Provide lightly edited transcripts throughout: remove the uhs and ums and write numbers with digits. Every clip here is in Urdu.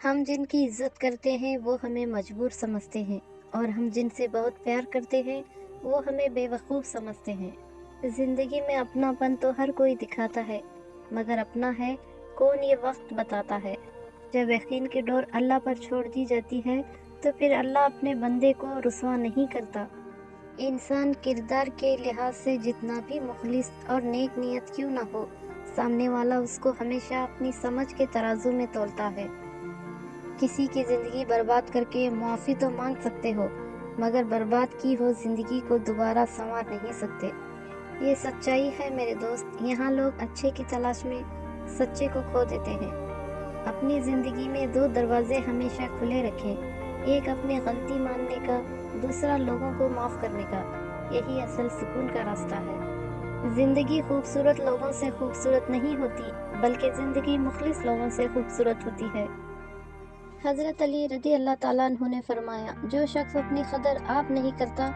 ہم جن کی عزت کرتے ہیں وہ ہمیں مجبور سمجھتے ہیں، اور ہم جن سے بہت پیار کرتے ہیں وہ ہمیں بے وقوف سمجھتے ہیں۔ زندگی میں اپنا پن تو ہر کوئی دکھاتا ہے، مگر اپنا ہے کون یہ وقت بتاتا ہے۔ جب یقین کی ڈور اللہ پر چھوڑ دی جاتی ہے تو پھر اللہ اپنے بندے کو رسوا نہیں کرتا۔ انسان کردار کے لحاظ سے جتنا بھی مخلص اور نیک نیت کیوں نہ ہو، سامنے والا اس کو ہمیشہ اپنی سمجھ کے ترازو میں تولتا ہے۔ کسی کی زندگی برباد کر کے معافی تو مانگ سکتے ہو، مگر برباد کی ہو زندگی کو دوبارہ سنوار نہیں سکتے۔ یہ سچائی ہے میرے دوست۔ یہاں لوگ اچھے کی تلاش میں سچے کو کھو دیتے ہیں۔ اپنی زندگی میں دو دروازے ہمیشہ کھلے رکھیں، ایک اپنی غلطی ماننے کا، دوسرا لوگوں کو معاف کرنے کا۔ یہی اصل سکون کا راستہ ہے۔ زندگی خوبصورت لوگوں سے خوبصورت نہیں ہوتی، بلکہ زندگی مخلص لوگوں سے خوبصورت ہوتی ہے۔ حضرت علی رضی اللہ تعالیٰ عنہ نے فرمایا، جو شخص اپنی قدر آپ نہیں کرتا،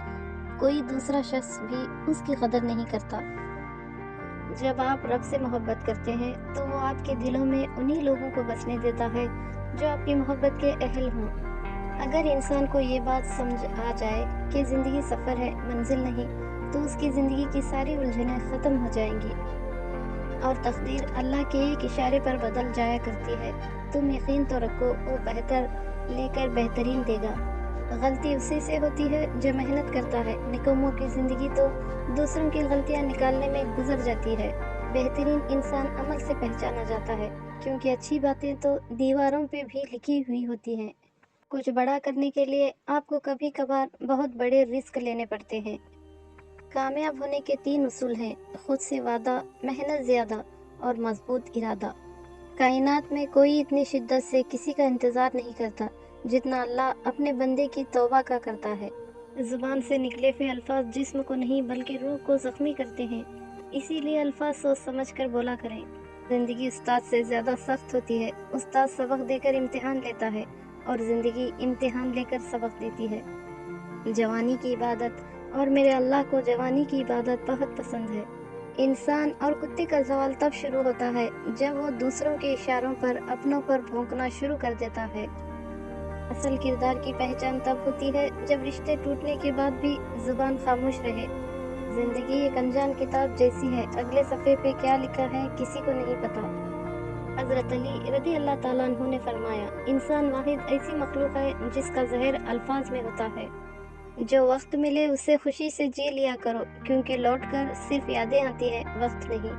کوئی دوسرا شخص بھی اس کی قدر نہیں کرتا۔ جب آپ رب سے محبت کرتے ہیں تو وہ آپ کے دلوں میں انہی لوگوں کو بسنے دیتا ہے جو آپ کی محبت کے اہل ہوں۔ اگر انسان کو یہ بات سمجھ آ جائے کہ زندگی سفر ہے، منزل نہیں، تو اس کی زندگی کی ساری الجھنیں ختم ہو جائیں گی، اور تقدیر اللہ کے ایک اشارے پر بدل جایا کرتی ہے۔ تم یقین تو رکھو وہ بہتر لے کر بہترین دے گا۔ غلطی اسی سے ہوتی ہے جو محنت کرتا ہے۔ نکموں کی زندگی تو دوسروں کی غلطیاں نکالنے میں گزر جاتی ہے۔ بہترین انسان عمل سے پہچانا جاتا ہے، کیونکہ اچھی باتیں تو دیواروں پہ بھی لکھی ہوئی ہوتی ہیں۔ کچھ بڑا کرنے کے لیے آپ کو کبھی کبھار بہت بڑے رسک لینے پڑتے ہیں۔ کامیاب ہونے کے 3 اصول ہیں: خود سے وعدہ، محنت زیادہ، اور مضبوط ارادہ۔ کائنات میں کوئی اتنی شدت سے کسی کا انتظار نہیں کرتا جتنا اللہ اپنے بندے کی توبہ کا کرتا ہے۔ زبان سے نکلے ہوئے الفاظ جسم کو نہیں بلکہ روح کو زخمی کرتے ہیں، اسی لیے الفاظ سوچ سمجھ کر بولا کریں۔ زندگی استاد سے زیادہ سخت ہوتی ہے۔ استاد سبق دے کر امتحان لیتا ہے، اور زندگی امتحان لے کر سبق دیتی ہے۔ جوانی کی عبادت، اور میرے اللہ کو جوانی کی عبادت بہت پسند ہے۔ انسان اور کتے کا زوال تب شروع ہوتا ہے جب وہ دوسروں کے اشاروں پر اپنوں پر بھونکنا شروع کر دیتا ہے۔ اصل کردار کی پہچان تب ہوتی ہے جب رشتے ٹوٹنے کے بعد بھی زبان خاموش رہے۔ زندگی ایک انجان کتاب جیسی ہے، اگلے صفحے پہ کیا لکھا ہے کسی کو نہیں پتا۔ حضرت علی رضی اللہ تعالیٰ عنہ نے فرمایا، انسان واحد ایسی مخلوق ہے جس کا زہر الفاظ میں ہوتا ہے۔ جو وقت ملے اسے خوشی سے جی لیا کرو، کیونکہ لوٹ کر صرف یادیں آتی ہیں، وقت نہیں۔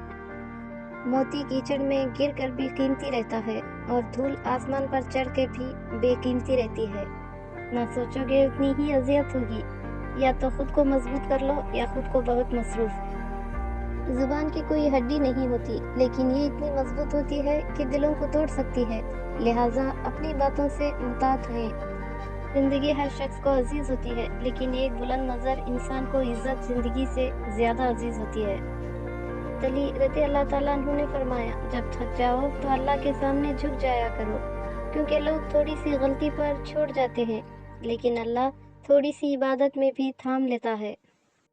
موتی کیچڑ میں گر کر بھی قیمتی رہتا ہے، اور دھول آسمان پر چڑھ کے بھی بے قیمتی رہتی ہے۔ نہ سوچو گے اتنی ہی اذیت ہوگی۔ یا تو خود کو مضبوط کر لو یا خود کو بہت مصروف۔ زبان کی کوئی ہڈی نہیں ہوتی، لیکن یہ اتنی مضبوط ہوتی ہے کہ دلوں کو توڑ سکتی ہے، لہٰذا اپنی باتوں سے محتاط رہیں۔ زندگی ہر شخص کو عزیز ہوتی ہے، لیکن ایک بلند نظر انسان کو عزت زندگی سے زیادہ عزیز ہوتی ہے۔ علی رضی اللہ تعالیٰ عنہ نے فرمایا، جب تھک جاؤ تو اللہ کے سامنے جھک جایا کرو، کیونکہ لوگ تھوڑی سی غلطی پر چھوڑ جاتے ہیں، لیکن اللہ تھوڑی سی عبادت میں بھی تھام لیتا ہے۔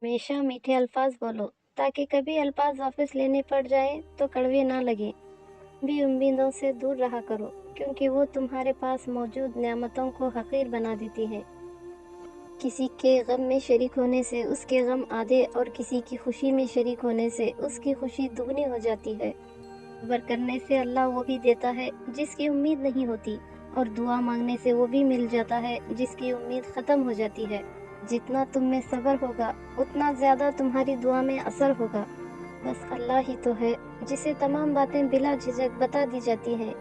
ہمیشہ میٹھے الفاظ بولو، تاکہ کبھی الفاظ واپس لینے پڑ جائیں تو کڑوے نہ لگیں۔ بھی امیدوں سے دور رہا کرو، کیونکہ وہ تمہارے پاس موجود نعمتوں کو حقیر بنا دیتی ہیں۔ کسی کے غم میں شریک ہونے سے اس کے غم آدھے، اور کسی کی خوشی میں شریک ہونے سے اس کی خوشی دگنی ہو جاتی ہے۔ صبر کرنے سے اللہ وہ بھی دیتا ہے جس کی امید نہیں ہوتی، اور دعا مانگنے سے وہ بھی مل جاتا ہے جس کی امید ختم ہو جاتی ہے۔ جتنا تم میں صبر ہوگا اتنا زیادہ تمہاری دعا میں اثر ہوگا۔ بس اللہ ہی تو ہے جسے تمام باتیں بلا جھجک بتا دی جاتی ہیں،